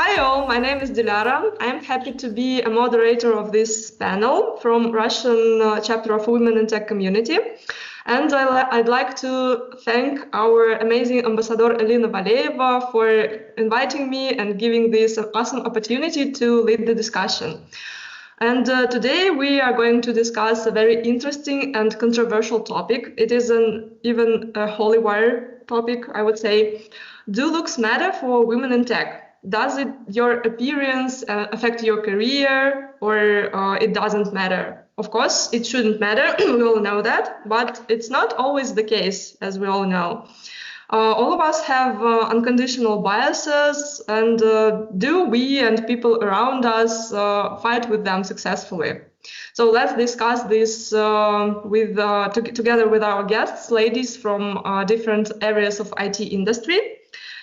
Hi all, my name is Dilara. I'm happy to be a moderator of this panel from Russian chapter of Women in Tech Community. And I'd like to thank our amazing ambassador Elina Valeyeva for inviting me and giving this awesome opportunity to lead the discussion. And today we are going to discuss a very interesting and controversial topic. It is even a holy wire topic, I would say. Do looks matter for women in tech? Does your appearance affect your career, or it doesn't matter? Of course, it shouldn't matter, we all know that, but it's not always the case, as we all know. All of us have unconditional biases, and do we and people around us fight with them successfully? So let's discuss this together with our guests, ladies from different areas of IT industry.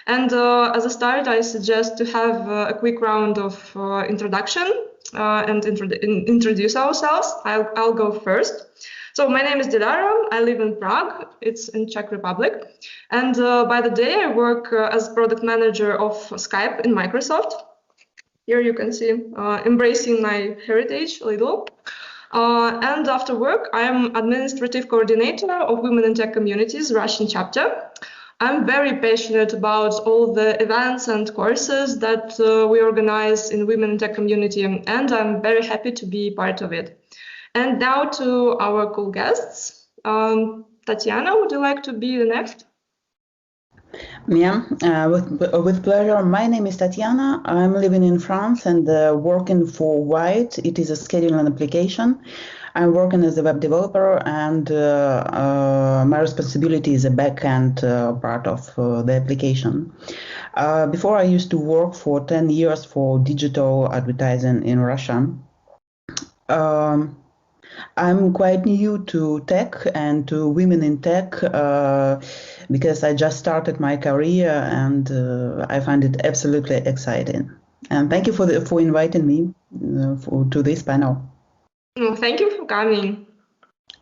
And as a start, I suggest to have a quick round of introduction and introduce ourselves. I'll go first. So my name is Dilara. I live in Prague. It's in Czech Republic. And by the day, I work as product manager of Skype in Microsoft. Here you can see embracing my heritage a little. And after work, I am administrative coordinator of Women in Tech Communities Russian chapter. I'm very passionate about all the events and courses that we organize in Women in Tech Community, and I'm very happy to be part of it. And now to our cool guests. Tatiana, would you like to be the next? Yeah, with pleasure. My name is Tatiana. I'm living in France and working for White. It is a scheduling application. I'm working as a web developer, and my responsibility is a back-end part of the application. Before, I used to work for 10 years for digital advertising in Russia. I'm quite new to tech and to women in tech because I just started my career, and I find it absolutely exciting. And thank you for inviting me to this panel. Thank you for coming,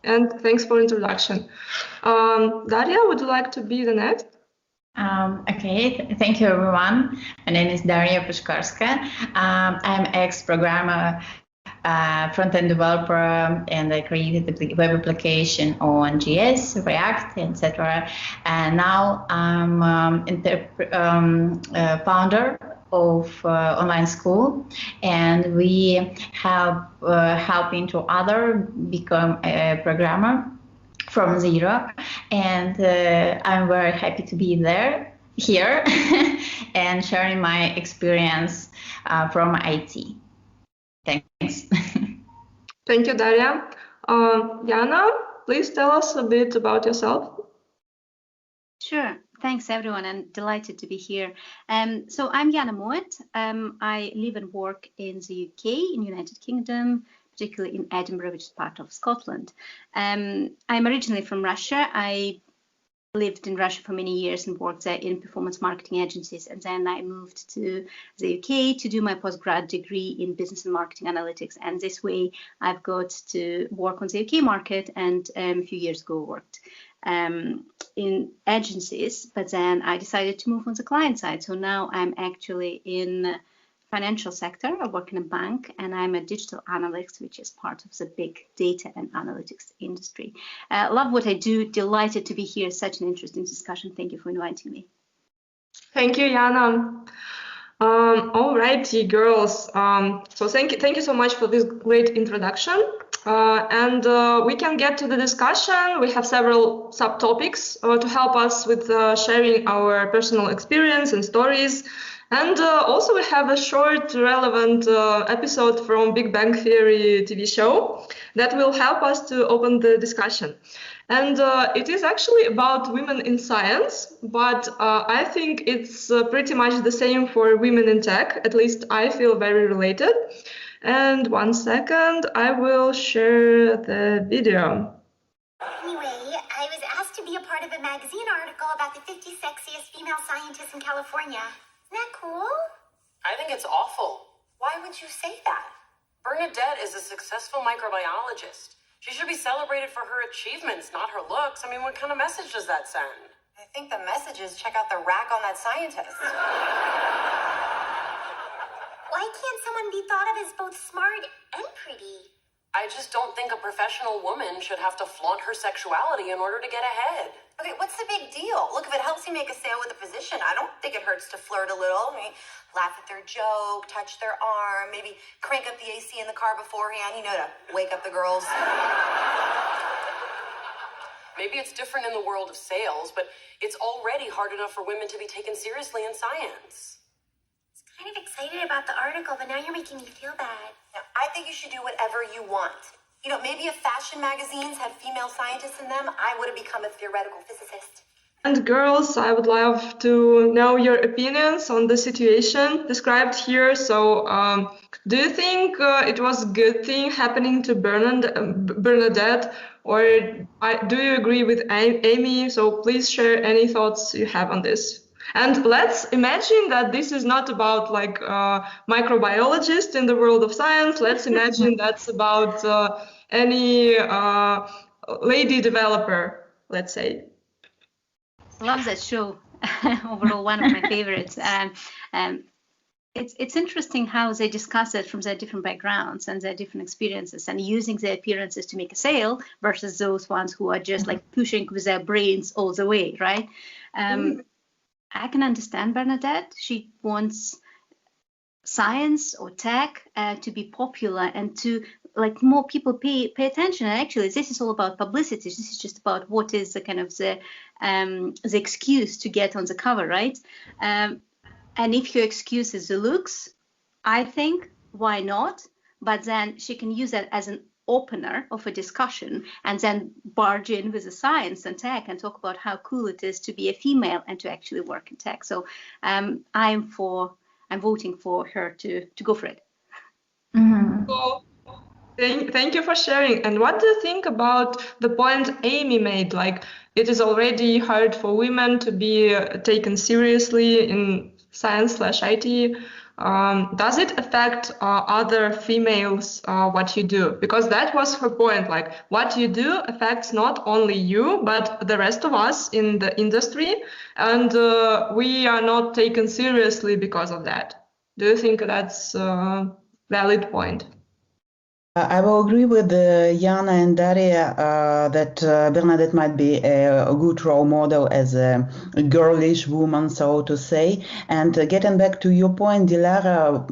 and thanks for introduction. Daria, would you like to be the next? Okay, thank you everyone. My name is Daria Pushkarska. I'm ex-programmer, front-end developer, and I created the web application on JS, React, etc. And now I'm founder of online school, and we have helping to other become a programmer from zero, and I'm very happy to be here and sharing my experience from IT. Thanks. Thank you, Daria. Yana, please tell us a bit about yourself. Sure. Thanks, everyone, and delighted to be here. So I'm Yana Moet. I live and work in the UK, in United Kingdom, particularly in Edinburgh, which is part of Scotland. I'm originally from Russia. I lived in Russia for many years and worked there in performance marketing agencies, and then I moved to the UK to do my postgrad degree in business and marketing analytics, and this way I've got to work on the UK market, and a few years ago worked in agencies, but then I decided to move on the client side. So now I'm actually in financial sector. I work in a bank, and I'm a digital analyst, which is part of the big data and analytics industry. Love what I do. Delighted to be here. Such an interesting discussion. Thank you for inviting me. Thank you, Yana. All righty, girls. So thank you so much for this great introduction. And we can get to the discussion. We have several subtopics to help us with sharing our personal experience and stories. And also we have a short, relevant episode from Big Bang Theory TV show that will help us to open the discussion. And it is actually about women in science, but I think it's pretty much the same for women in tech. At least I feel very related. And 1 second, I will share the video. Anyway, I was asked to be a part of a magazine article about the 50 sexiest female scientists in California. Isn't that cool? I think it's awful. Why would you say that? Bernadette is a successful microbiologist. She should be celebrated for her achievements, not her looks. I mean, what kind of message does that send? I think the message is check out the rack on that scientist. Why can't someone be thought of as both smart and pretty? I just don't think a professional woman should have to flaunt her sexuality in order to get ahead. Okay, what's the big deal? Look, if it helps you make a sale with a physician, I don't think it hurts to flirt a little. I mean, laugh at their joke, touch their arm, maybe crank up the AC in the car beforehand, to wake up the girls. Maybe it's different in the world of sales, but it's already hard enough for women to be taken seriously in science. I was kind of excited about the article, but now you're making me feel bad. Now, I think you should do whatever you want. Maybe if fashion magazines had female scientists in them, I would have become a theoretical physicist. And girls, I would love to know your opinions on the situation described here. So, do you think it was a good thing happening to Bernadette, or do you agree with Amy? So please share any thoughts you have on this. And let's imagine that this is not about like microbiologists in the world of science. Let's imagine that's about any lady developer, let's say. Love that show. Overall, one of my favorites. It's interesting how they discuss it from their different backgrounds and their different experiences, and using their appearances to make a sale versus those ones who are just like pushing with their brains all the way, right? I can understand Bernadette. She wants science or tech to be popular and to like more people pay attention. And actually, this is all about publicity. This is just about what is the kind of the excuse to get on the cover, right? And if your excuse is the looks, I think why not? But then she can use that as an opener of a discussion and then barge in with the science and tech and talk about how cool it is to be a female and to actually work in tech. So I'm voting for her to go for it. Mm-hmm. So, thank you for sharing. And what do you think about the point Amy made? Like, it is already hard for women to be taken seriously in science/IT. Does it affect other females what you do? Because that was her point, like what you do affects not only you, but the rest of us in the industry, and we are not taken seriously because of that. Do you think that's a valid point? I will agree with Jana and Daria that Bernadette might be a good role model as a girlish woman, so to say. And getting back to your point, Dilara,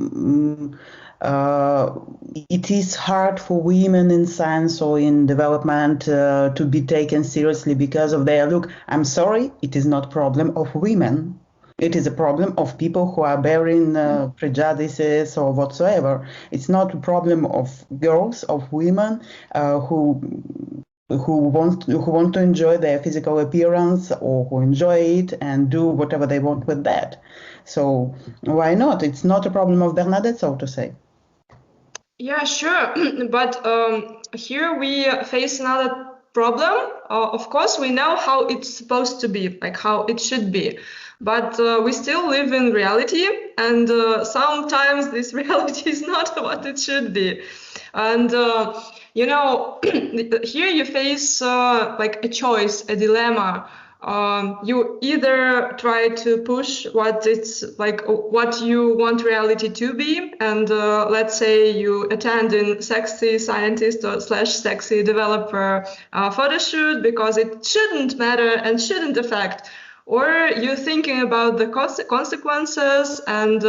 it is hard for women in science or in development to be taken seriously because of their look. I'm sorry, it is not a problem of women. It is a problem of people who are bearing prejudices or whatsoever. It's not a problem of girls, of women who want to enjoy their physical appearance or who enjoy it and do whatever they want with that. So why not? It's not a problem of Bernadette, so to say. Yeah, sure. But here we face another problem. Of course, we know how it's supposed to be, like how it should be. But we still live in reality, and sometimes this reality is not what it should be. And, here you face like a choice, a dilemma. You either try to push what you want reality to be, and let's say you attend in sexy scientist or /sexy developer photo shoot because it shouldn't matter and shouldn't affect. Or you're thinking about the consequences and,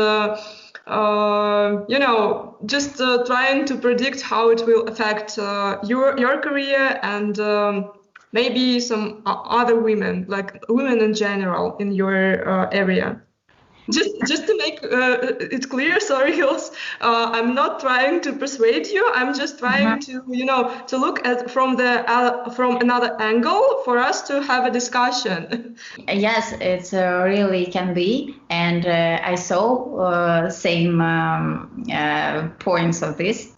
just trying to predict how it will affect your career and maybe some other women, like women in general in your area. Just to make it clear, sorry, Hills, I'm not trying to persuade you. I'm just trying to look at from another angle for us to have a discussion. Yes, it really can be, and I saw same points of this.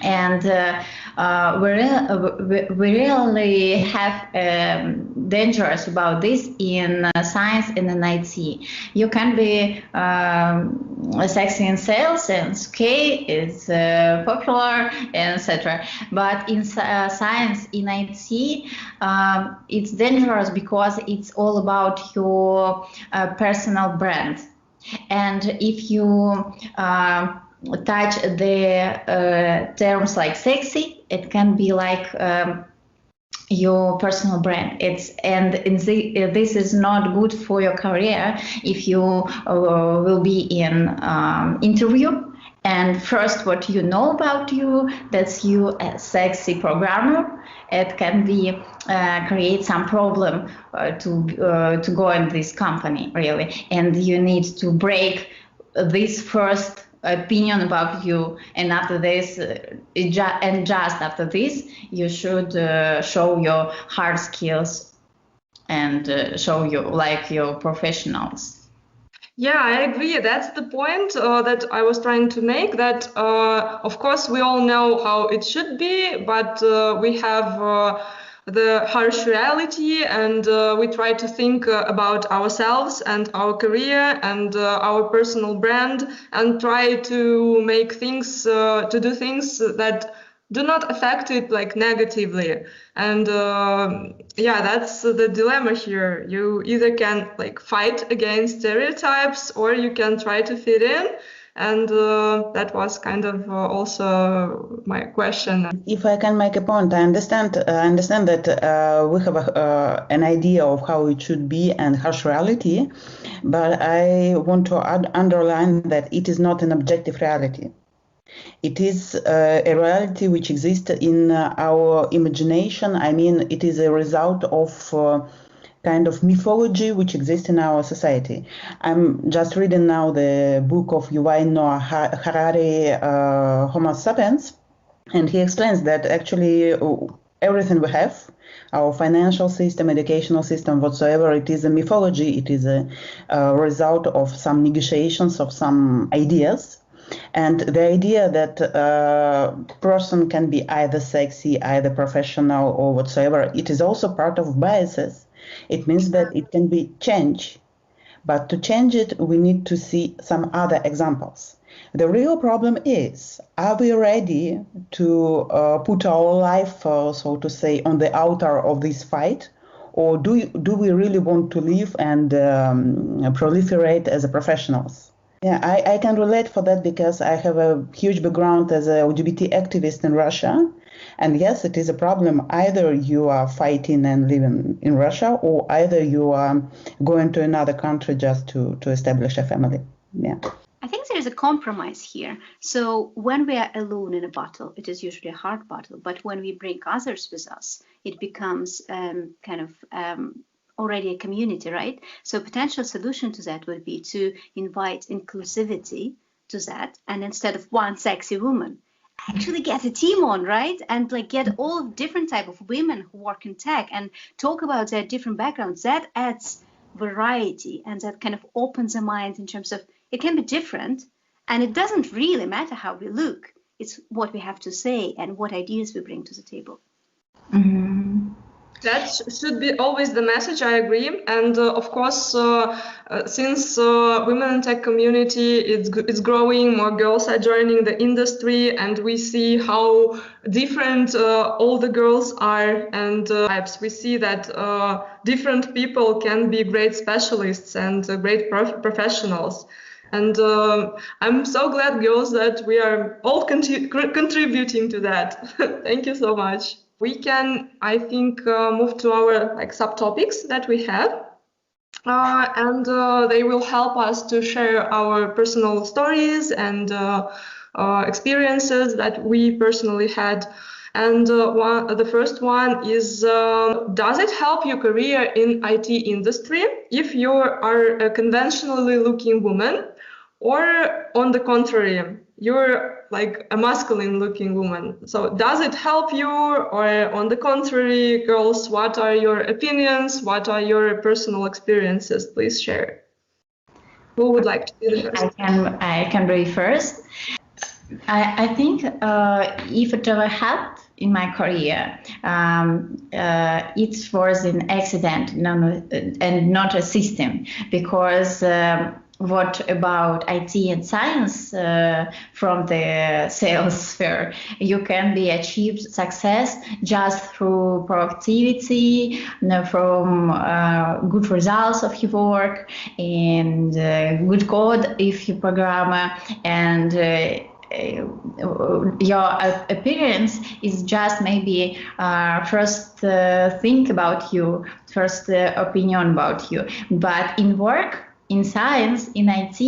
And we really have dangerous about this in science and in IT. You can be sexy in sales and okay, it's popular, etc. But in science, in IT, it's dangerous because it's all about your personal brand. And if you touch the terms like sexy, it can be like your personal brand. This is not good for your career if you will be in interview. And first, what you know about you, that's you a sexy programmer. It can be create some problem to go in this company, really. And you need to break this first opinion about you. And after this, just after this, you should show your hard skills and show your professionals. Yeah, I agree. That's the point that I was trying to make, that of course we all know how it should be, but we have the harsh reality, and we try to think about ourselves and our career and our personal brand, and try to make things, to do things that do not affect it like negatively. And yeah, that's the dilemma here. You either can like fight against stereotypes, or you can try to fit in. And that was kind of also my question. If I can make a point, I understand that we have an idea of how it should be and harsh reality, but I want to underline that it is not an objective reality. It is a reality which exists in our imagination. I mean, it is a result of kind of mythology which exists in our society. I'm just reading now the book of Yuval Noah Harari, Homo Sapiens, and he explains that actually everything we have, our financial system, educational system, whatsoever, it is a mythology. It is a result of some negotiations of some ideas. And the idea that a person can be either sexy, either professional, or whatsoever, it is also part of biases. It means that it can be changed. But to change it, we need to see some other examples. The real problem is, are we ready to put our life, so to say, on the altar of this fight? Or do we really want to live and proliferate as professionals? Yeah, I can relate for that because I have a huge background as a LGBT activist in Russia. And yes, it is a problem. Either you are fighting and living in Russia, or either you are going to another country just to establish a family. Yeah. I think there is a compromise here. So when we are alone in a battle, it is usually a hard battle. But when we bring others with us, it becomes already a community, right? So a potential solution to that would be to invite inclusivity to that, and instead of one sexy woman, actually get a team on, right? And like get all different type of women who work in tech and talk about their different backgrounds. That adds variety, and that kind of opens the mind in terms of it can be different, and it doesn't really matter how we look. It's what we have to say and what ideas we bring to the table. Mm-hmm. That should be always the message, I agree. And of course, since women in tech community is growing, more girls are joining the industry, and we see how different all the girls are and types. We see that different people can be great specialists and great professionals. And I'm so glad, girls, that we are all contributing to that. Thank you so much. We can, I think, move to our subtopics that we have, and they will help us to share our personal stories and experiences that we personally had. And the first one is, does it help your career in IT industry if you are a conventionally looking woman, or on the contrary, you're like a masculine looking woman? So does it help you, or on the contrary? Girls, what are your opinions? What are your personal experiences? Please share. Who would like to be the first? I can be first. I think if it ever happened in my career, it was an accident and not a system, because what about IT and science from the sales sphere? You can be achieved success just through proactivity, from good results of your work and good code if you programmer, and your appearance is just maybe first think about you, first opinion about you. But in work, in science, in IT,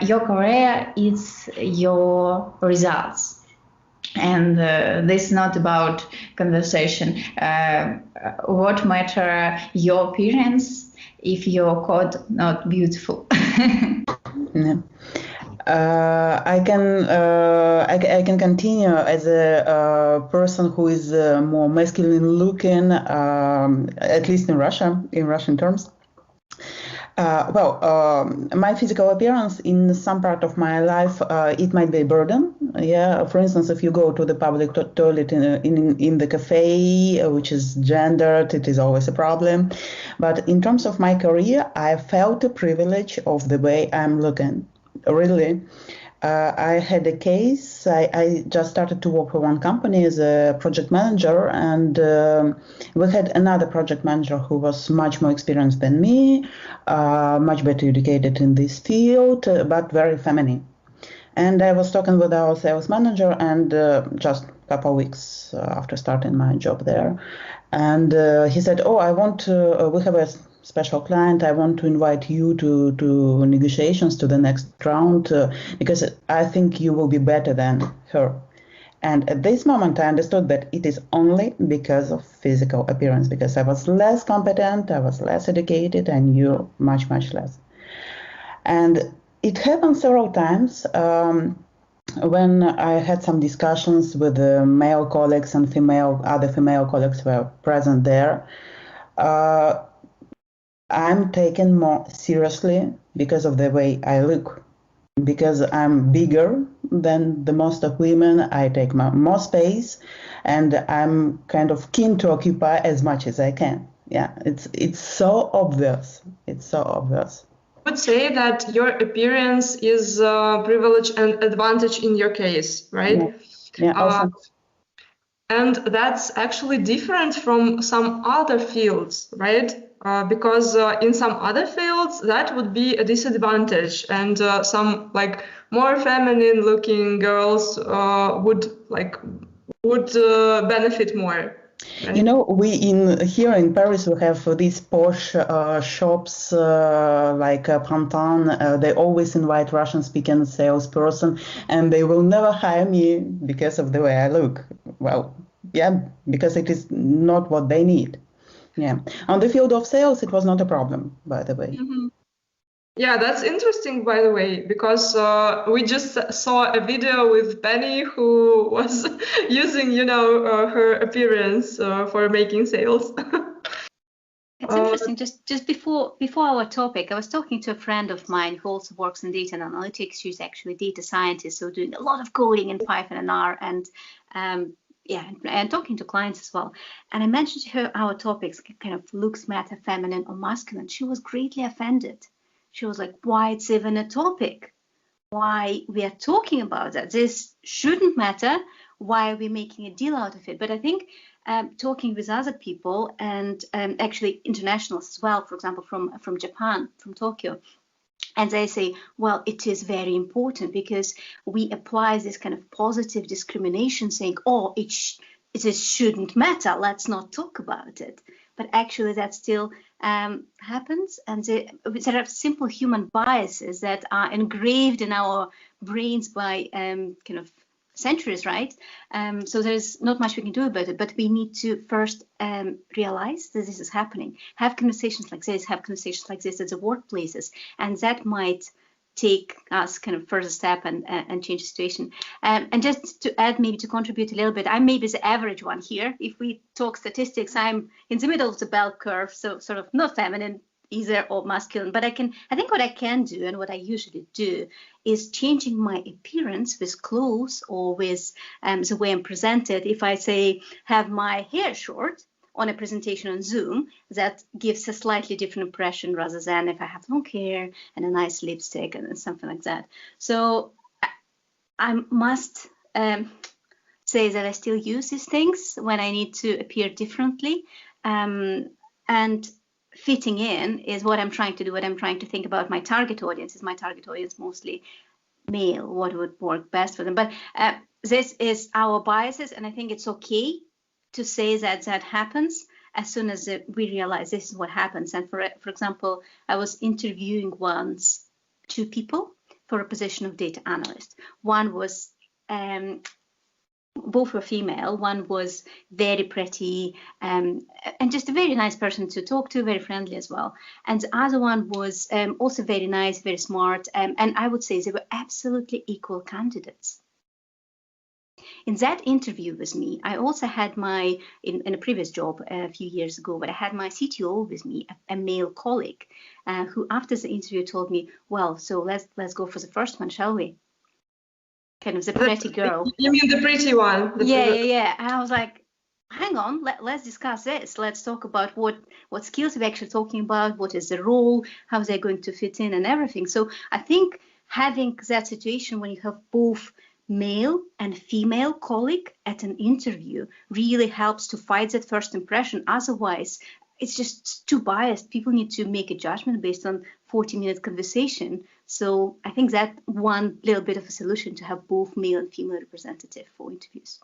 your career is your results. And this is not about conversation. What matter your appearance if your code not beautiful? Yeah. I can continue as a person who is more masculine looking, at least in Russia, in Russian terms. My physical appearance in some part of my life, it might be a burden. Yeah, for instance, if you go to the public toilet in the cafe, which is gendered, it is always a problem. But in terms of my career, I felt the privilege of the way I'm looking. Really. I had a case. I just started to work for one company as a project manager, and we had another project manager who was much more experienced than me, much better educated in this field, but very feminine. And I was talking with our sales manager, and just a couple of weeks after starting my job there, and he said, "Oh, I want to. We have a special client. I want to invite you to negotiations to the next round because I think you will be better than her." And at this moment, I understood that it is only because of physical appearance, because I was less competent, I was less educated, I knew much, much less. And it happened several times when I had some discussions with male colleagues and other female colleagues were present there. I'm taken more seriously because of the way I look, because I'm bigger than the most of women. I take more space, and I'm kind of keen to occupy as much as I can. Yeah, it's so obvious. It's so obvious. I would say that your appearance is a privilege and advantage in your case, right? Yeah, awesome. And that's actually different from some other fields, right? Because in some other fields that would be a disadvantage, and some like more feminine looking girls would benefit more. Right? You know, here in Paris we have these posh shops like Printemps. They always invite Russian-speaking salesperson, and they will never hire me because of the way I look. Well, yeah, because it is not what they need. Yeah, on the field of sales, it was not a problem, by the way. Mm-hmm. Yeah, that's interesting, by the way, because we just saw a video with Penny who was using, her appearance for making sales. It's interesting. Just before our topic, I was talking to a friend of mine who also works in data and analytics. She's actually a data scientist, so doing a lot of coding in Python and R, and talking to clients as well. And I mentioned to her our topics, kind of looks matter, feminine or masculine. She was greatly offended. She was like, why it's even a topic? Why we are talking about that? This shouldn't matter. Why are we making a deal out of it? But I think talking with other people and actually internationals as well, for example, from Japan, from Tokyo, and they say, well, it is very important because we apply this kind of positive discrimination saying, oh, it shouldn't matter. Let's not talk about it. But actually that still happens. And there are simple human biases that are engraved in our brains by kind of centuries, right? So there's not much we can do about it, but we need to first realize that this is happening. Have conversations like this at the workplaces, and that might take us kind of further step and change the situation. And just to add, maybe to contribute a little bit, I'm maybe the average one here. If we talk statistics, I'm in the middle of the bell curve, so sort of not feminine either or masculine, but I think what I can do and what I usually do is changing my appearance with clothes or with the way I'm presented. If I say have my hair short on a presentation on Zoom, that gives a slightly different impression rather than if I have long hair and a nice lipstick and something like that. So I must say that I still use these things when I need to appear differently. And fitting in is what I'm trying to do, what I'm trying to think about my target audience. Is my target audience mostly male? What would work best for them? But this is our biases, and I think it's okay to say that that happens as soon as we realize this is what happens. And for example, I was interviewing once 2 people for a position of data analyst. One was both were female. One was very pretty and just a very nice person to talk to, very friendly as well. And the other one was also very nice, very smart. And I would say they were absolutely equal candidates. In that interview with me, I also had in a previous job a few years ago, but I had my CTO with me, a male colleague, who after the interview told me, well, so let's go for the first one, shall we? Kind of the pretty girl. You mean the pretty one? Yeah. And I was like, hang on, let's discuss this. Let's talk about what skills we're actually talking about, what is the role, how they're going to fit in and everything. So I think having that situation when you have both male and female colleague at an interview really helps to fight that first impression. Otherwise, it's just too biased. People need to make a judgment based on 40-minute conversation. So I think that one little bit of a solution to have both male and female representative for interviews.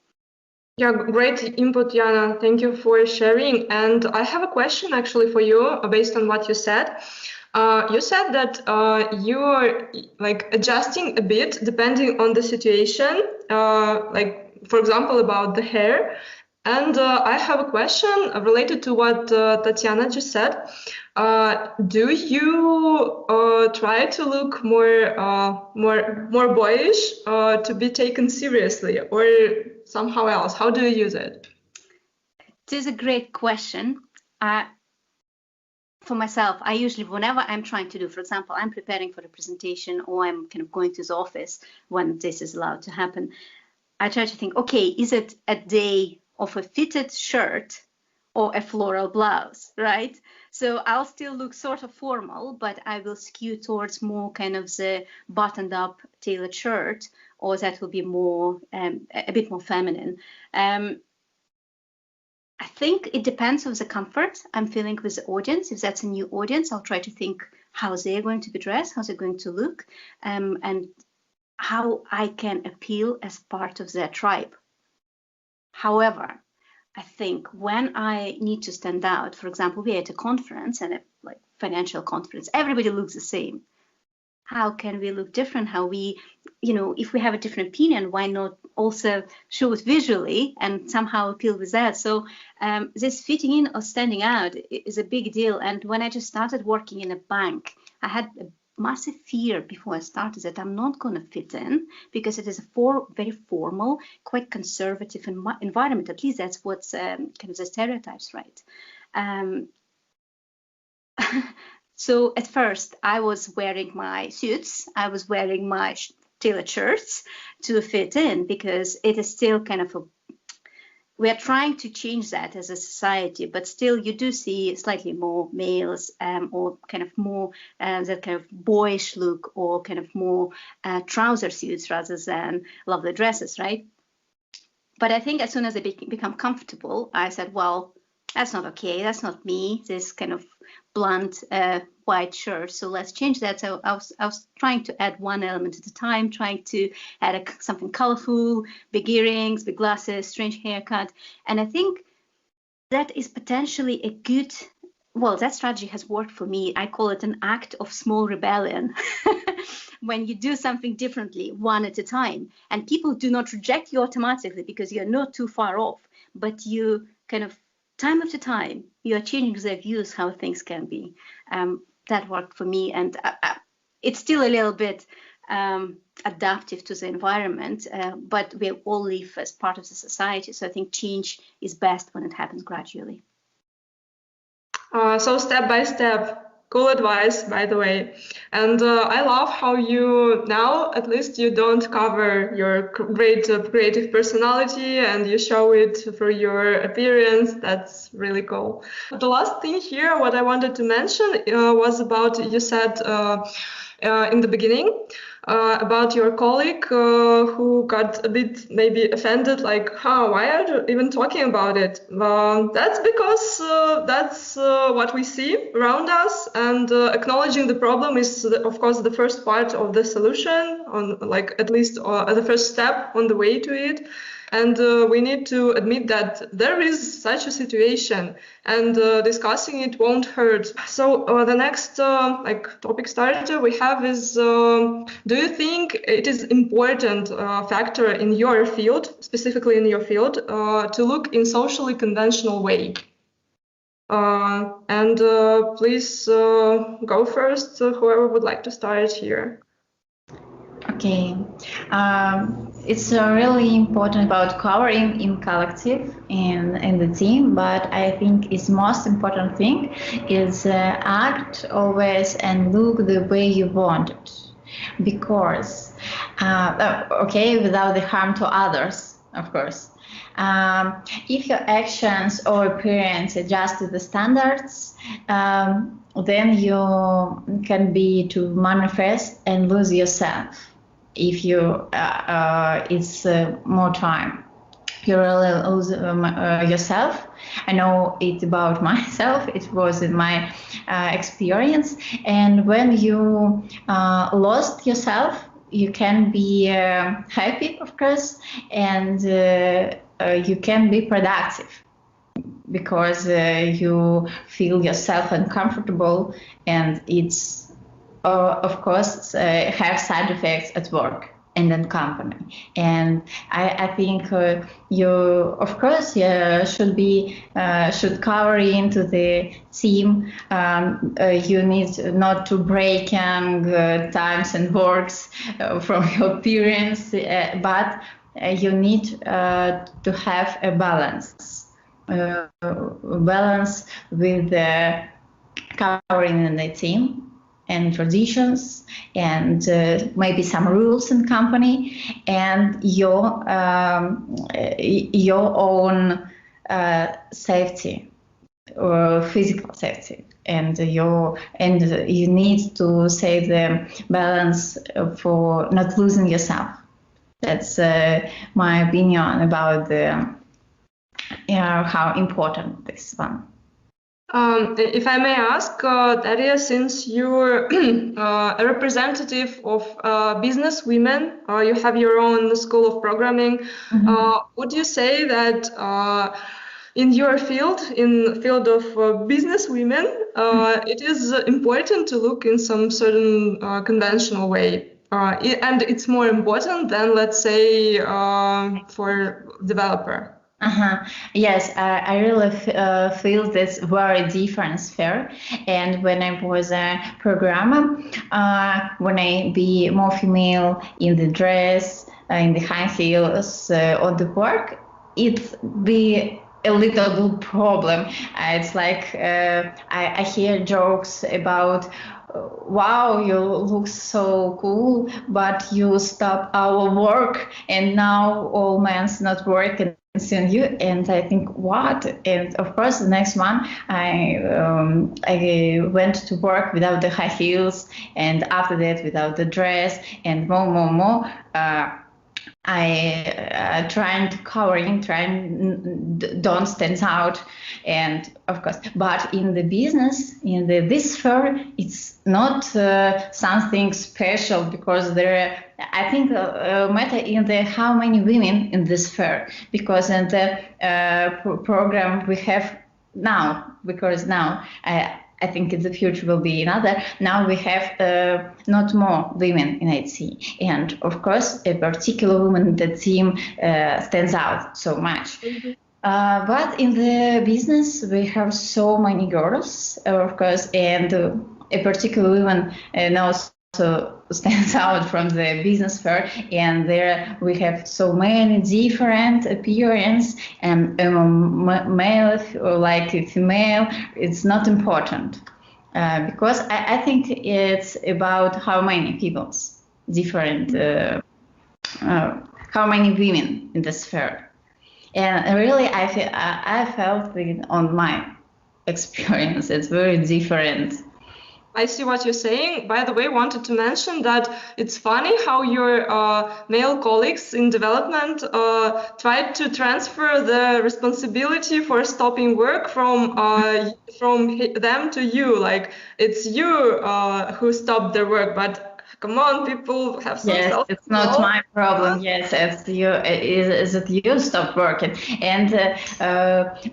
Yeah, great input, Jana. Thank you for sharing. And I have a question actually for you based on what you said. You said that you're like adjusting a bit depending on the situation, like for example about the hair. And I have a question related to what Tatiana just said. Do you try to look more boyish to be taken seriously, or somehow else? How do you use it? It is a great question. For myself, I usually, whenever I'm trying to do, for example, I'm preparing for a presentation or I'm kind of going to the office when this is allowed to happen, I try to think, okay, is it a day of a fitted shirt or a floral blouse, right? So I'll still look sort of formal, but I will skew towards more kind of the buttoned up tailored shirt, or that will be more, a bit more feminine. I think it depends on the comfort I'm feeling with the audience. If that's a new audience, I'll try to think how they're going to be dressed, how they're going to look, and how I can appeal as part of their tribe. However, I think when I need to stand out, for example, we're at a conference and a like financial conference, everybody looks the same. How can we look different? How we, if we have a different opinion, why not also show it visually and somehow appeal with that? So this fitting in or standing out is a big deal. And when I just started working in a bank, I had a massive fear before I started that I'm not going to fit in because it is a very formal, quite conservative environment. At least that's what's kind of the stereotypes, right? So at first I was wearing my suits, I was wearing my tailored shirts to fit in because it is still kind of we are trying to change that as a society, but still you do see slightly more males or kind of more that kind of boyish look or kind of more trouser suits rather than lovely dresses, right? But I think as soon as they become comfortable, I said, well, that's not okay. That's not me. This kind of blunt white shirt. So let's change that. So I was trying to add one element at a time, trying to add something colorful, big earrings, big glasses, strange haircut. And I think that is potentially a good, well, that strategy has worked for me. I call it an act of small rebellion. When you do something differently, one at a time, and people do not reject you automatically because you're not too far off, but you kind of time after time, you are changing their views how things can be. That worked for me, and it's still a little bit adaptive to the environment, but we all live as part of the society. So I think change is best when it happens gradually. So step by step, Cool advice, by the way. And I love how you now, at least you don't cover your great creative personality and you show it through your appearance. That's really cool. The last thing here, what I wanted to mention was about, you said in the beginning, about your colleague who got a bit maybe offended, like, why are you even talking about it? That's because that's what we see around us, and acknowledging the problem is, of course, the first part of the solution, on like at least the first step on the way to it. And we need to admit that there is such a situation, and discussing it won't hurt. So the next topic starter we have is, do you think it is important factor in your field, specifically in your field, to look in socially conventional way? Please go first, whoever would like to start here. Okay, it's really important about covering in collective in the team, but I think its most important thing is act always and look the way you want it, because without the harm to others, of course. If your actions or appearance adjust to the standards, then you can be to manifest and lose yourself. If you it's more time, you really lose yourself. I know it about myself. It was in my experience. And when you lost yourself, you can be happy, of course, and you can be productive, because you feel yourself uncomfortable, and it's of course have side effects at work and in company. And I think you, of course, should cover into the team. You need not to break times and works from your appearance, but you need to have a balance with the covering in the team and traditions, and maybe some rules in company, and your own safety or physical safety, and you need to save the balance for not losing yourself. That's my opinion about how important this one. If I may ask, Daria, since you're a representative of business women, you have your own school of programming, would you say that in your field, in the field of business women, it is important to look in some certain conventional way? And it's more important than, let's say, for developer? Yes, I really feel this very different sphere. And when I was a programmer, when I be more female in the dress, in the high heels on the work, it be a little problem. It's like I hear jokes about, wow, you look so cool, but you stop our work and now all men's not working. Soon you, and I think what? And of course, the next one I went to work without the high heels, and after that without the dress, and more. I trying to don't stand out, and of course, but in the business, in this sphere, it's not something special, because I think matter in the how many women in this sphere, because in the program we have now, because now I think in the future will be another. Now we have not more women in HC, and of course a particular woman in the team stands out so much. But in the business we have so many girls, of course, and a particular woman also stands out from the business sphere, and there we have so many different appearance, and male or like a female, it's not important. because I think it's about how many people's different, how many women in the sphere. And really, I felt it on my experience. It's very different. I see what you're saying. By the way, wanted to mention that it's funny how your male colleagues in development tried to transfer the responsibility for stopping work from them to you. Like it's you who stopped their work, but come on, people have some Yes, self-control. it's not my problem. Yes, it's you. Is it you stop working? And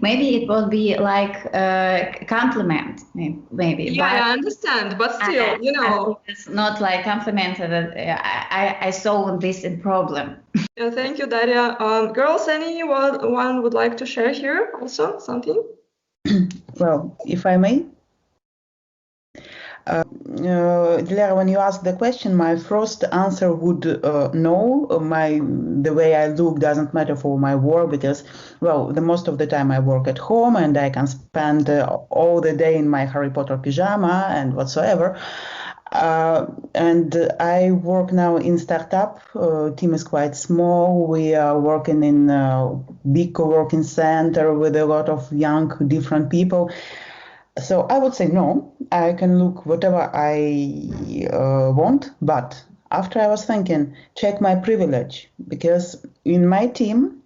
maybe it will be like a compliment, maybe. Yeah, I understand, but still, you know. It's not like compliment that I solve this problem. Yeah, thank you, Daria. Girls, anyone would like to share here also something? Well, if I may. Dilara, when you ask the question, my first answer would no. The way I look doesn't matter for my work because, well, the most of the time I work at home and I can spend all the day in my Harry Potter pyjama and whatsoever. And I work now in startup. Team is quite small. We are working in a big co-working center with a lot of young, different people. So I would say no, I can look whatever I want, but after I was thinking, check my privilege, because in my team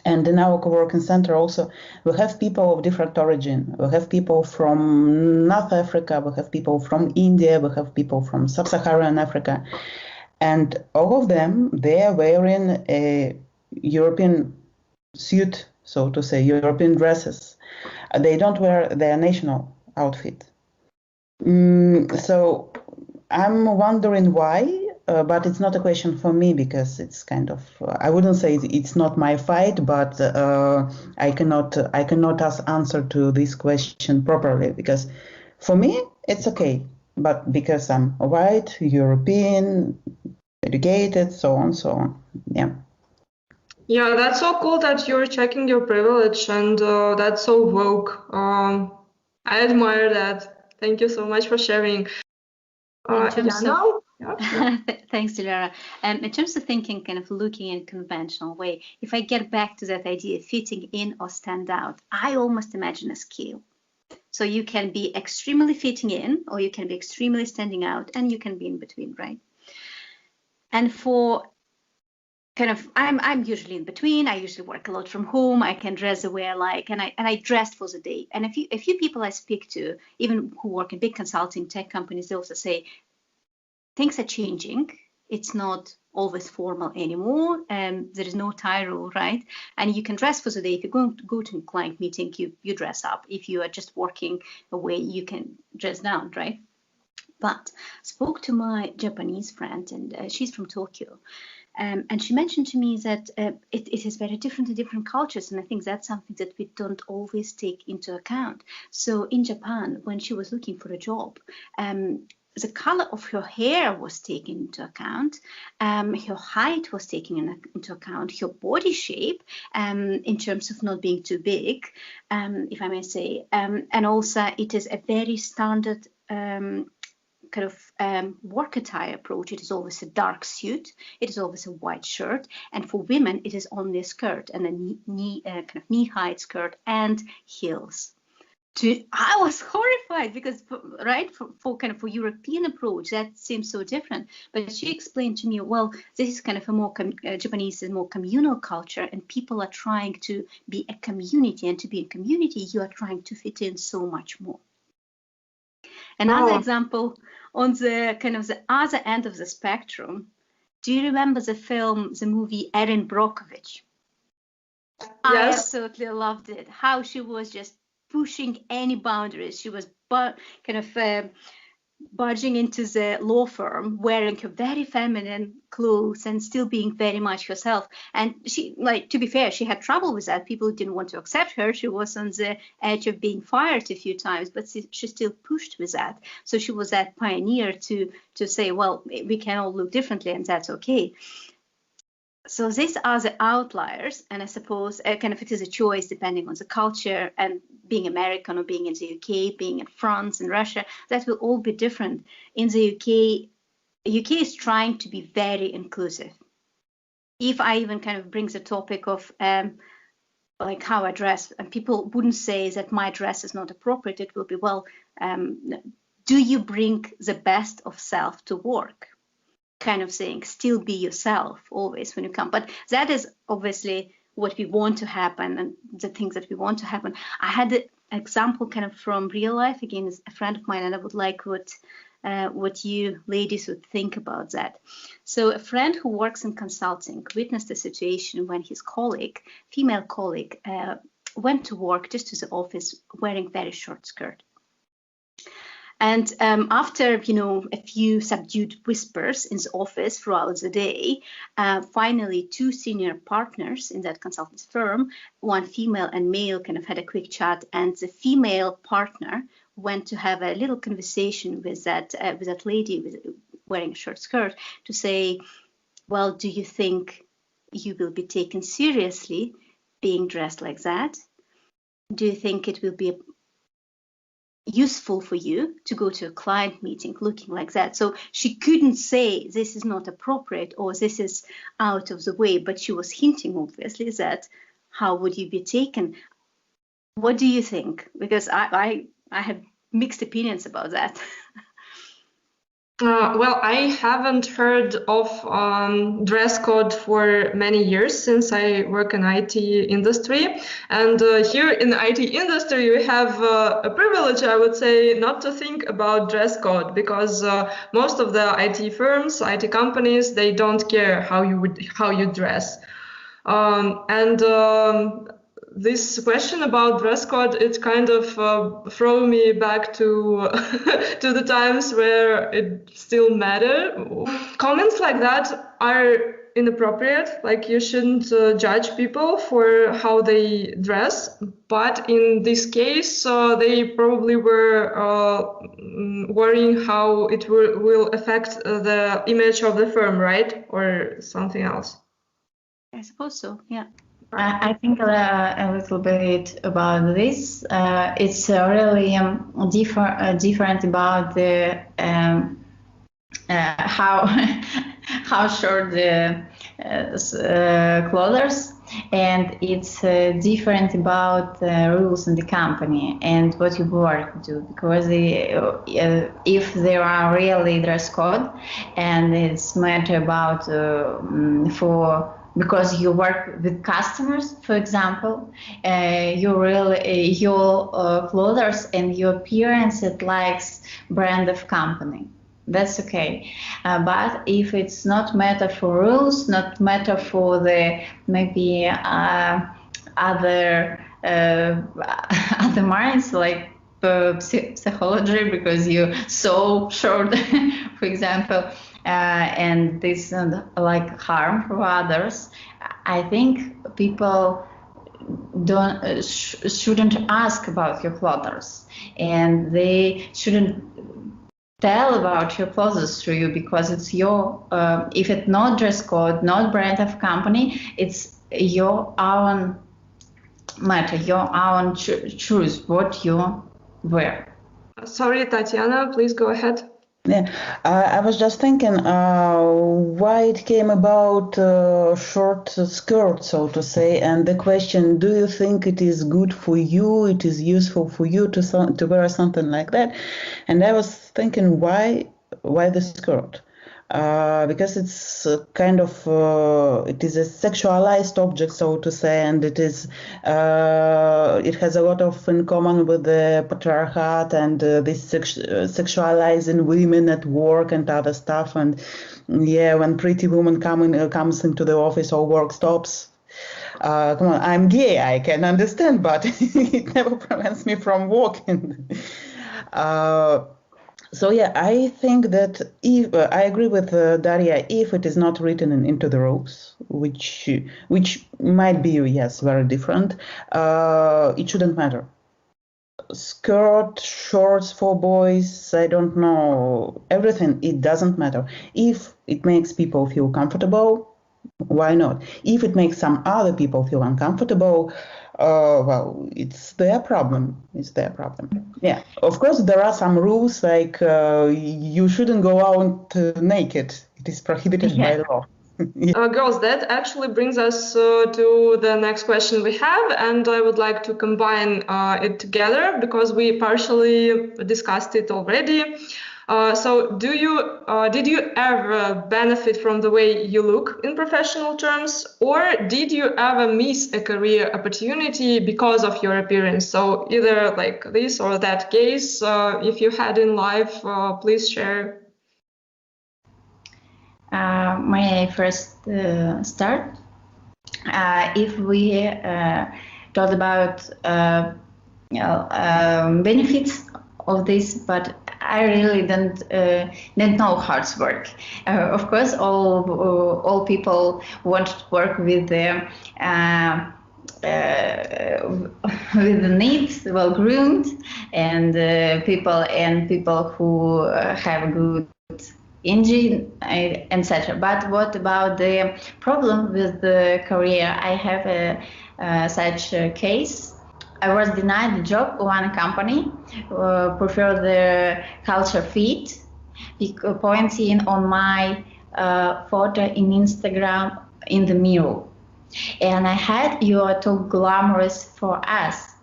and in our co-working center also, we have people of different origin. We have people from North Africa, we have people from India, we have people from Sub-Saharan Africa, and all of them, they are wearing a European suit, so to say, European dresses. They don't wear their national outfit. So I'm wondering why, but it's not a question for me because it's kind of, I wouldn't say it's not my fight, but I cannot answer to this question properly because for me, it's okay. But because I'm white, European, educated, so on, yeah. Yeah, that's so cool that you're checking your privilege, and that's so woke. I admire that. Thank you so much for sharing. Thanks, Dilara. In terms of thinking, kind of looking in a conventional way, if I get back to that idea of fitting in or stand out, I almost imagine a scale. So you can be extremely fitting in, or you can be extremely standing out, and you can be in between, right? And for kind of, I'm usually in between. I usually work a lot from home. I can dress the way I like, and I dress for the day. And a few people I speak to, even who work in big consulting tech companies, they also say things are changing. It's not always formal anymore. There is no tie rule, right? And you can dress for the day. If you're going to go to a client meeting, you dress up. If you are just working away, you can dress down, right? But spoke to my Japanese friend, and she's from Tokyo. And she mentioned to me that it is very different in different cultures. And I think that's something that we don't always take into account. So in Japan, when she was looking for a job, the color of her hair was taken into account. Her height was taken into account. Her body shape, in terms of not being too big, if I may say. And also it is a very standard kind of work attire approach. It is always a dark suit. It is always a white shirt, and for women, it is only a skirt and a kind of knee-high skirt and heels. I was horrified because, right, for European approach, that seems so different. But she explained to me, well, this is kind of a more Japanese, more communal culture, and people are trying to be a community, and to be a community, you are trying to fit in so much more. Another example on the kind of the other end of the spectrum. Do you remember the movie Erin Brockovich? Yes. I absolutely loved it. How she was just pushing any boundaries. She was kind of barging into the law firm, wearing her very feminine clothes and still being very much herself. And she, like, to be fair, she had trouble with that. People didn't want to accept her. She was on the edge of being fired a few times, but she still pushed with that. So she was that pioneer to say, well, we can all look differently, and that's okay. So these are the outliers, and I suppose kind of it is a choice depending on the culture, and being American or being in the UK, being in France and Russia, that will all be different. In the UK is trying to be very inclusive. If I even kind of bring the topic of like how I dress, and people wouldn't say that my dress is not appropriate, it will be, well, do you bring the best of self to work? Kind of saying, still be yourself always when you come. But that is obviously what we want to happen, and the things that we want to happen. I had an example kind of from real life, again, as a friend of mine, and I would like what you ladies would think about that. So a friend who works in consulting witnessed a situation when his colleague, female colleague, went to work, just to the office, wearing very short skirt. And after, a few subdued whispers in the office throughout the day, finally 2 senior partners in that consultancy firm, one female and male, kind of had a quick chat, and the female partner went to have a little conversation with that lady wearing a short skirt to say, well, do you think you will be taken seriously being dressed like that? Do you think it will be useful for you to go to a client meeting looking like that? So she couldn't say this is not appropriate or this is out of the way, but she was hinting obviously that how would you be taken? What do you think? Because I have mixed opinions about that. Well, I haven't heard of dress code for many years since I work in IT industry. And here in the IT industry, we have a privilege, I would say, not to think about dress code, because most of the IT firms, IT companies, they don't care how you dress. This question about dress code, it kind of throw me back to to the times where it still mattered. Comments like that are inappropriate. Like, you shouldn't judge people for how they dress. But in this case, they probably were worrying how it will affect the image of the firm, right? Or something else. I suppose so, yeah. I think a little bit about this. It's really different about the how short the clothes, and it's different about the rules in the company and what you work do, because if there are really dress code and it's matter about because you work with customers, for example, your clothes and your appearance, it likes brand of company. That's okay. But if it's not matter for rules, not matter for the maybe other minds, like psychology, because you're so short, for example, and this like harm for others, I think people shouldn't ask about your clothes, and they shouldn't tell about your clothes to you, because it's your if it's not dress code, not brand of company, it's your own matter, your own choose what you wear. Sorry, Tatiana, please go ahead. Yeah, I was just thinking why it came about short skirt, so to say, and the question: do you think it is good for you? It is useful for you to wear something like that? And I was thinking, why the skirt? Because it's kind of it is a sexualized object, so to say, and it is it has a lot of in common with the patriarchat and this sexualizing women at work and other stuff. And yeah, when pretty woman comes into the office or work stops. Come on, I'm gay, I can understand, but it never prevents me from walking. So yeah, I think that if I agree with Daria, if it is not written into the rules, which might be, yes, very different, it shouldn't matter. Skirt, shorts for boys, I don't know, everything, it doesn't matter. If it makes people feel comfortable, Why not? If it makes some other people feel uncomfortable, well, it's their problem. It's their problem. Yeah, of course, there are some rules like you shouldn't go out naked. It is prohibited by law. Girls, that actually brings us to the next question we have, and I would like to combine it together because we partially discussed it already. So did you ever benefit from the way you look in professional terms, or did you ever miss a career opportunity because of your appearance? So either like this or that case, if you had in life, please share. May I first start? If we talk about benefits of this, but I really didn't know how to work. Of course, all people want to work with the neat, well groomed, and people who have good engine, etc. But what about the problem with the career? I have such a case. I was denied the job. One company preferred the culture fit, pointing on my photo in Instagram in the mirror. And I had, "You are too glamorous for us."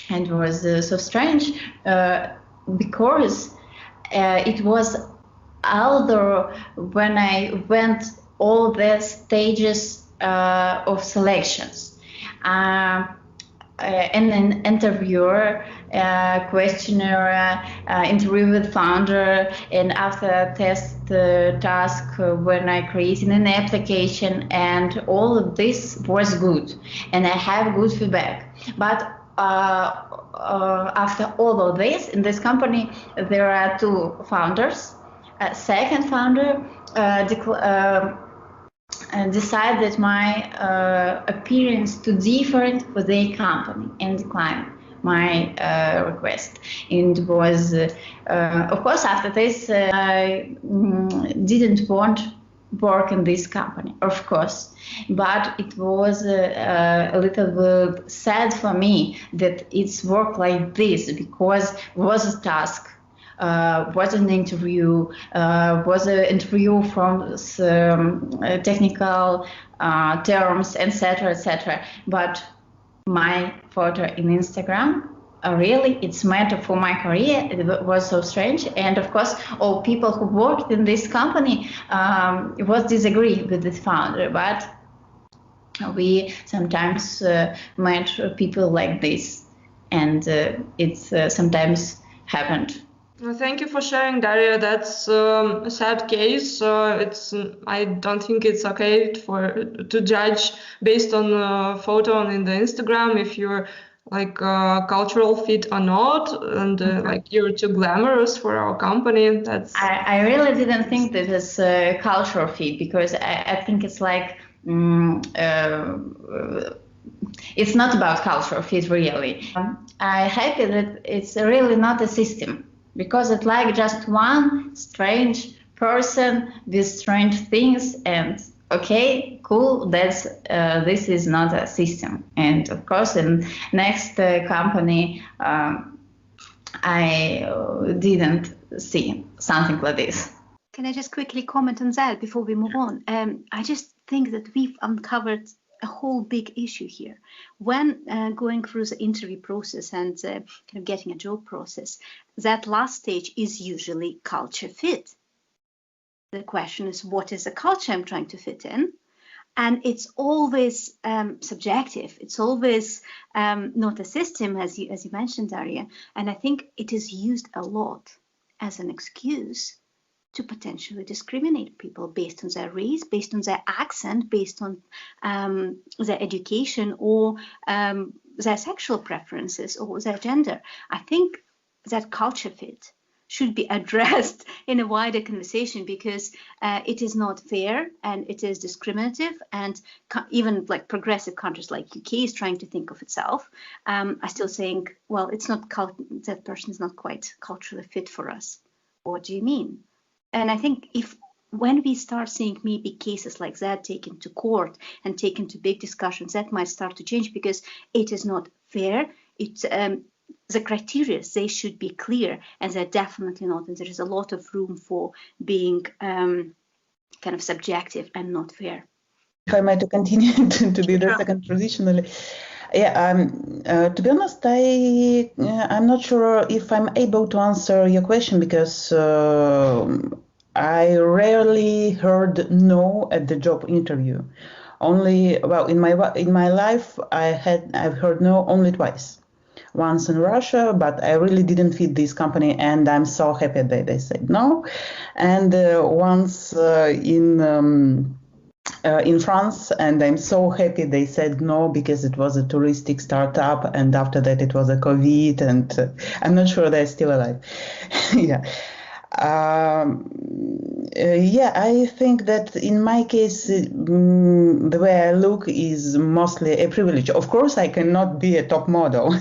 And it was so strange because it was although when I went all the stages of selections, and an interviewer, questionnaire, interview with founder, and after test task when I created an application, and all of this was good, and I have good feedback. But after all of this, in this company, there are two founders. Second founder decided that my appearance too different for their company and declined my request. And it was, of course, after this, I didn't want to work in this company, of course, but it was a little bit sad for me that it's work like this, because it was a task. Was an interview, was an interview from some technical terms, etc., etc. But my photo in Instagram, really, it's matter for my career. It was so strange, and of course, all people who worked in this company was disagree with the founder. But we sometimes met people like this, and it's sometimes happened. Well, thank you for sharing, Daria. That's a sad case. I don't think it's okay to judge based on a photo on the Instagram if you're like cultural fit or not, and like you're too glamorous for our company. That's. I really didn't think that it's a cultural fit, because I think it's like. It's not about cultural fit, really. I'm happy that it's really not a system, because it's like just one strange person with strange things, and okay, cool, that's this is not a system. And of course, in next company, I didn't see something like this. Can I just quickly comment on that before we move on? I just think that we've uncovered a whole big issue here. When going through the interview process and kind of getting a job process, that last stage is usually culture fit. The question is, what is the culture I'm trying to fit in? And it's always subjective. It's always not a system, as you mentioned, Daria. And I think it is used a lot as an excuse to potentially discriminate people based on their race, based on their accent, based on their education, or their sexual preferences, or their gender. I think that culture fit should be addressed in a wider conversation, because it is not fair and it is discriminative, and even like progressive countries like UK is trying to think of itself. I still think, well, it's not that person is not quite culturally fit for us. What do you mean? And I think if when we start seeing maybe cases like that taken to court and taken to big discussions, that might start to change, because it is not fair. It's the criteria, they should be clear, and they're definitely not. And there is a lot of room for being kind of subjective and not fair. If I might continue to be the second traditionally. Yeah, to be honest, I'm not sure if I'm able to answer your question, because I rarely heard no at the job interview. Only, well, in my life, I've heard no only twice. Once in Russia, but I really didn't fit this company, and I'm so happy that they said no. And once in France, and I'm so happy they said no, because it was a touristic startup, and after that it was a COVID, and I'm not sure they're still alive. Yeah. Yeah, I think that in my case, the way I look is mostly a privilege. Of course, I cannot be a top model,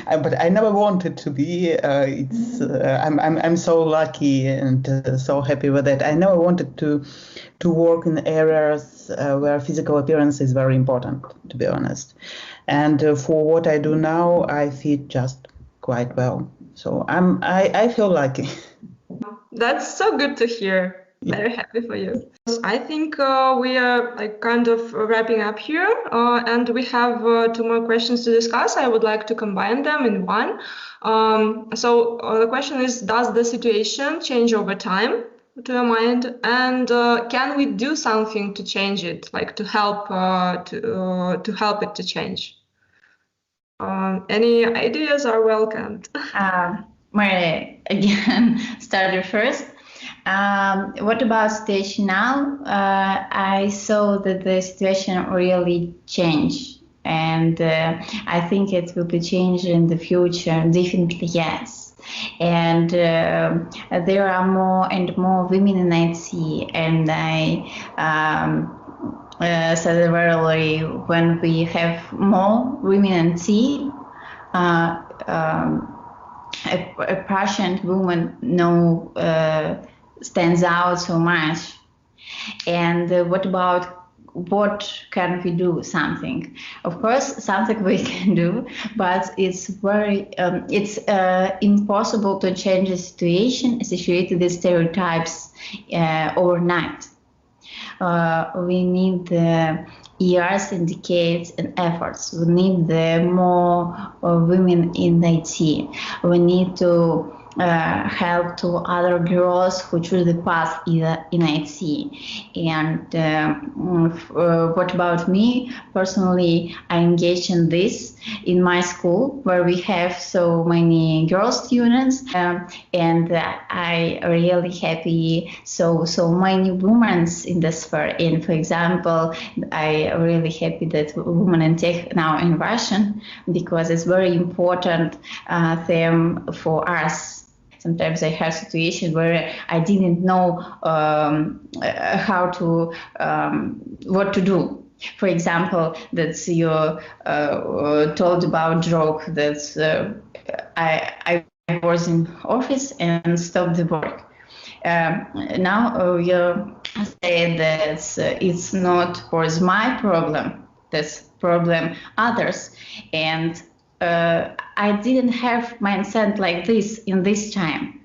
but I never wanted to be. I'm so lucky and so happy with that. I never wanted to work in areas where physical appearance is very important, to be honest. And for what I do now, I fit just quite well. So I feel lucky. That's so good to hear. Very happy for you. I think we are kind of wrapping up here, and we have 2 more questions to discuss. I would like to combine them in one. So the question is, does the situation change over time, to your mind, and can we do something to change it, like to help it to change? Any ideas are welcomed. Mary, again, started first. What about situation now? I saw that the situation really changed, and I think it will be changed in the future. Definitely, yes. And there are more and more women in IT, and I said rarely when we have more women in IT. A Prussian woman stands out so much. And what can we do? Something, of course, something we can do, but it's very impossible to change the situation associated with stereotypes overnight. We need years and decades and efforts. We need more women in IT. We need to help to other girls who choose the path in IT. And what about me? Personally, I engage in this in my school, where we have so many girl students, and I really happy so many women in the sphere. And for example, I really happy that women in tech now in Russian, because it's very important theme for us. Sometimes I have situations where I didn't know what to do. For example, that you told about joke that I was in office and stopped the work. Now you say that it's not was my problem, that's problem others, and I didn't have mindset like this in this time.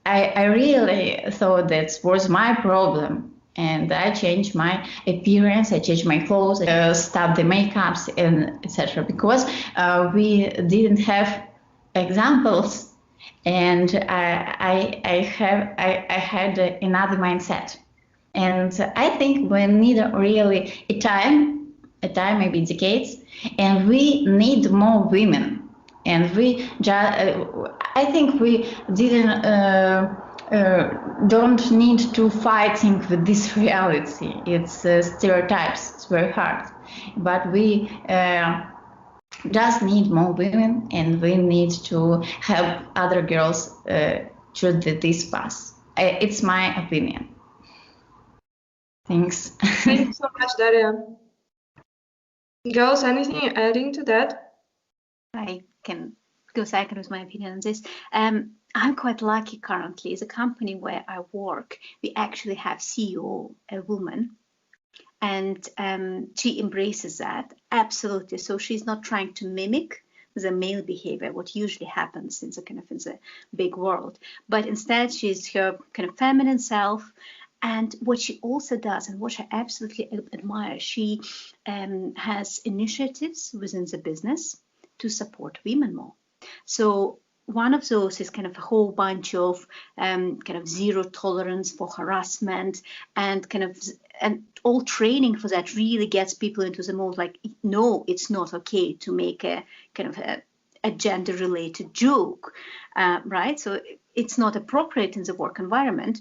I really thought that was my problem, and I changed my appearance, I changed my clothes, stopped the makeups, and etc. Because we didn't have examples, and I had another mindset. And I think we need really a time, maybe decades, and we need more women. And I think we don't need to fighting with this reality. It's stereotypes. It's very hard, but we just need more women, and we need to help other girls choose this path. It's my opinion. Thanks. Thank you so much, Daria. Girls, anything adding to that? I can go second with my opinion on this. I'm quite lucky currently. As a company where I work, we actually have CEO, a woman, and she embraces that absolutely. So she's not trying to mimic the male behavior, what usually happens in the big world, but instead she's her kind of feminine self. And what she also does, and what I absolutely admire, she has initiatives within the business to support women more. So one of those is kind of a whole bunch of kind of zero tolerance for harassment, and all training for that really gets people into the mode like, no, it's not okay to make a kind of a gender-related joke, right? So it's not appropriate in the work environment.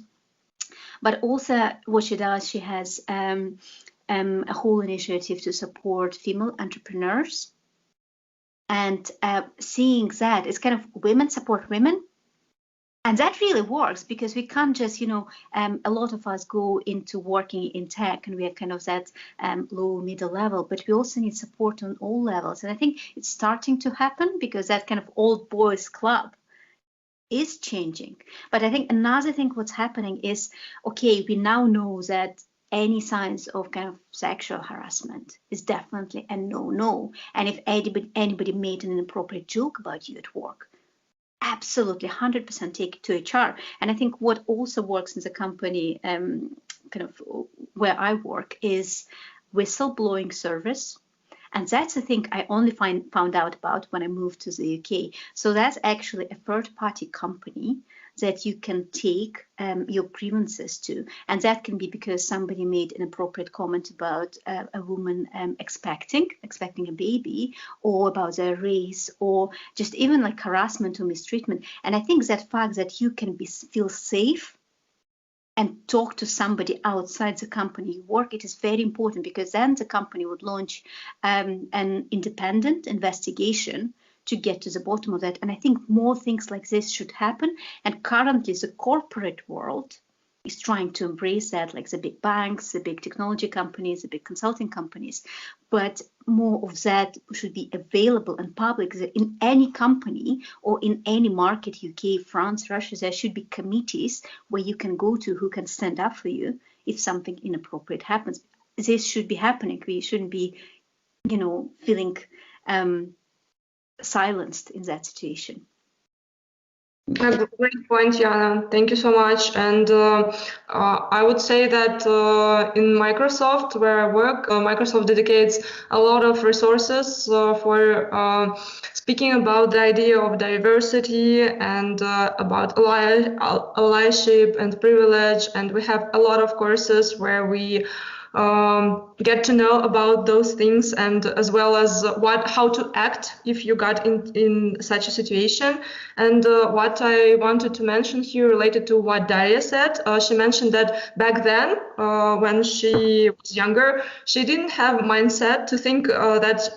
But also what she does, she has a whole initiative to support female entrepreneurs. And seeing that, it's kind of women support women. And that really works, because we can't just, a lot of us go into working in tech and we are kind of that low middle level, but we also need support on all levels. And I think it's starting to happen, because that kind of old boys club is changing. But I think another thing what's happening is, okay, we now know that any signs of kind of sexual harassment is definitely a no. And if anybody made an inappropriate joke about you at work, absolutely 100% take it to HR. And I think what also works in the company kind of where I work is whistleblowing service. And that's a thing I only found out about when I moved to the UK. So that's actually a third-party company that you can take your grievances to. And that can be because somebody made an inappropriate comment about a woman expecting a baby, or about their race, or just even like harassment or mistreatment. And I think that fact that you can feel safe and talk to somebody outside the company you work, it is very important, because then the company would launch an independent investigation to get to the bottom of that. And I think more things like this should happen. And currently the corporate world is trying to embrace that, like the big banks, the big technology companies, the big consulting companies. But more of that should be available and public. In any company or in any market, UK, France, Russia, there should be committees where you can go to who can stand up for you if something inappropriate happens. This should be happening. We shouldn't be, feeling silenced in that situation. Great point, Jana. Thank you so much. And I would say that in Microsoft, where I work, Microsoft dedicates a lot of resources for speaking about the idea of diversity and about allyship and privilege. And we have a lot of courses where we get to know about those things, and as well as how to act if you got in such a situation. And what I wanted to mention here related to what Daria said, she mentioned that back then, when she was younger, she didn't have mindset to think that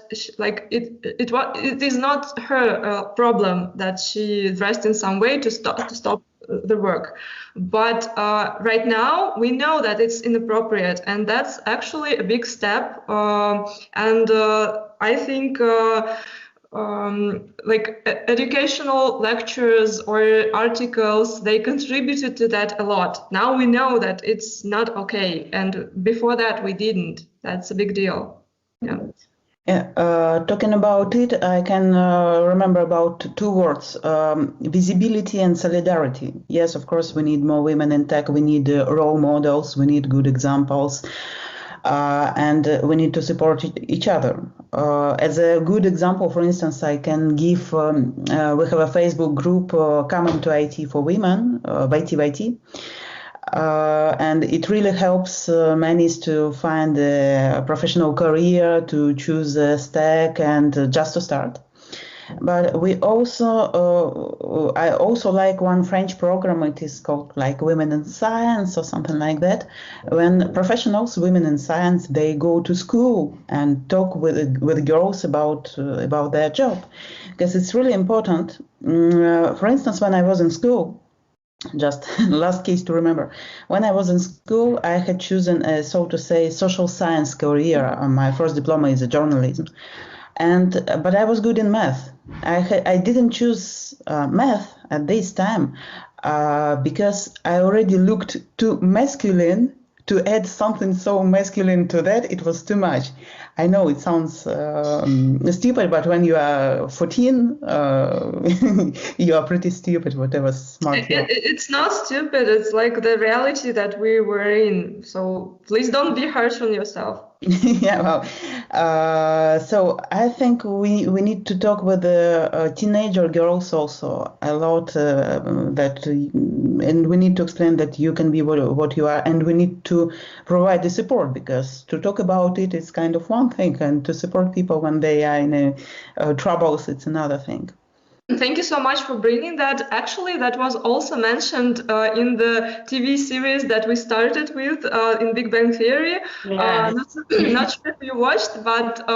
it is not her problem that she dressed in some way to stop the work. But right now we know that it's inappropriate, and that's actually a big step. And I think educational lectures or articles, they contributed to that a lot. Now we know that it's not okay, and before that we didn't. That's a big deal. Yeah. Yeah, talking about it, I can remember about two words, visibility and solidarity. Yes, of course, we need more women in tech. We need role models. We need good examples. And we need to support each other. As a good example, for instance, I can give, we have a Facebook group, Common to IT for Women, IT. And it really helps many to find a professional career, to choose a stack, and just to start. But we also, I also like one French program. It is called like Women in Science or something like that. When professionals, women in science, they go to school and talk with girls about their job, because it's really important. For instance, when I was in school, just last case to remember. When I was in school, I had chosen a, so to say, social science career. My first diploma is journalism. but I was good in math. I didn't choose math at this time because I already looked too masculine. To add something so masculine to that, it was too much. I know it sounds stupid, but when you are 14, you are pretty stupid, whatever smart you are. It's not stupid. It's like the reality that we were in. So please don't be harsh on yourself. Yeah, well, so I think we need to talk with the teenager girls also a lot and we need to explain that you can be what you are, and we need to provide the support, because to talk about it is kind of one thing, and to support people when they are in troubles, it's another thing. Thank you so much for bringing that. Actually, that was also mentioned in the TV series that we started with in Big Bang Theory. Yeah. Not sure if you watched, but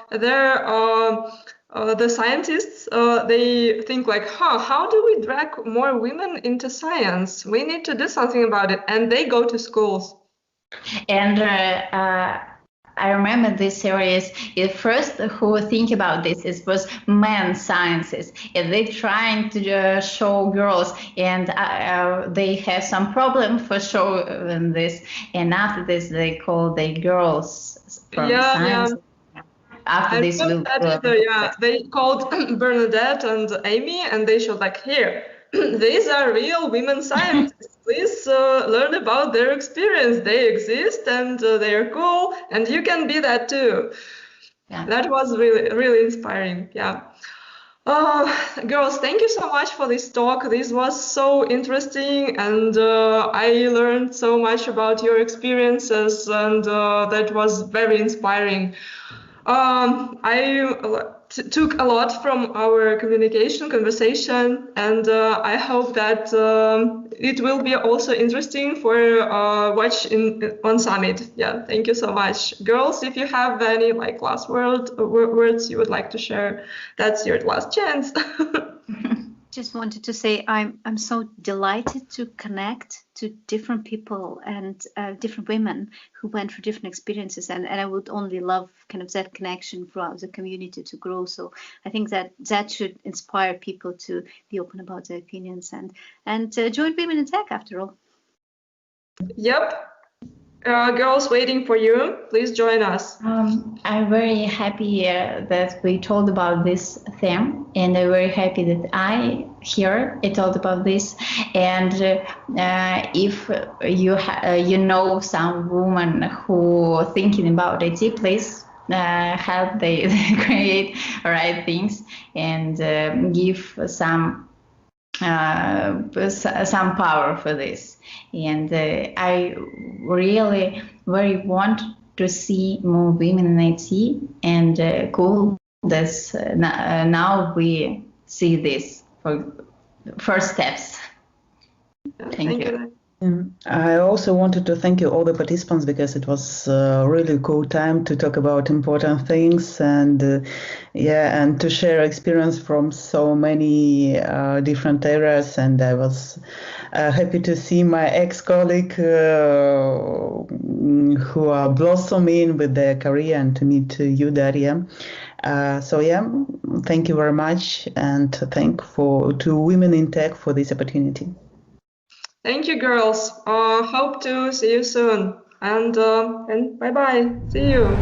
the scientists, they think like, how do we drag more women into science? We need to do something about it. And they go to schools. And I remember this series. The first who think about this was men's sciences, and they trying to show girls, and they have some problem for showing this. And after this, they call the girls from science. Yeah. After this, they called Bernadette and Amy, and they showed like, here, these are real women scientists. Please learn about their experience. They exist and they are cool, and you can be that too. Yeah. That was really, really inspiring. Yeah. Girls, thank you so much for this talk. This was so interesting, and I learned so much about your experiences, and that was very inspiring. I took a lot from our conversation, and I hope that it will be also interesting for watch on Summit. Yeah, thank you so much. Girls, if you have any like last words you would like to share, that's your last chance. Just wanted to say I'm so delighted to connect to different people and different women who went through different experiences, and I would only love kind of that connection throughout the community to grow. So I think that should inspire people to be open about their opinions and join Women in Tech after all. Yep. Girls waiting for you. Please join us. I'm very happy that we told about this theme, and I'm very happy that I told about this. And if you know some woman who thinking about IT, please help they create right things and give some power for this. And I really very want to see more women in IT, and cool that now we see this for first steps. Thank you. I also wanted to thank you all the participants, because it was a really cool time to talk about important things and and to share experience from so many different areas. And I was happy to see my ex-colleague who are blossoming with their career, and to meet you, Daria. Thank you very much, and to Women in Tech for this opportunity. Thank you, girls. Hope to see you soon. And bye-bye. See you.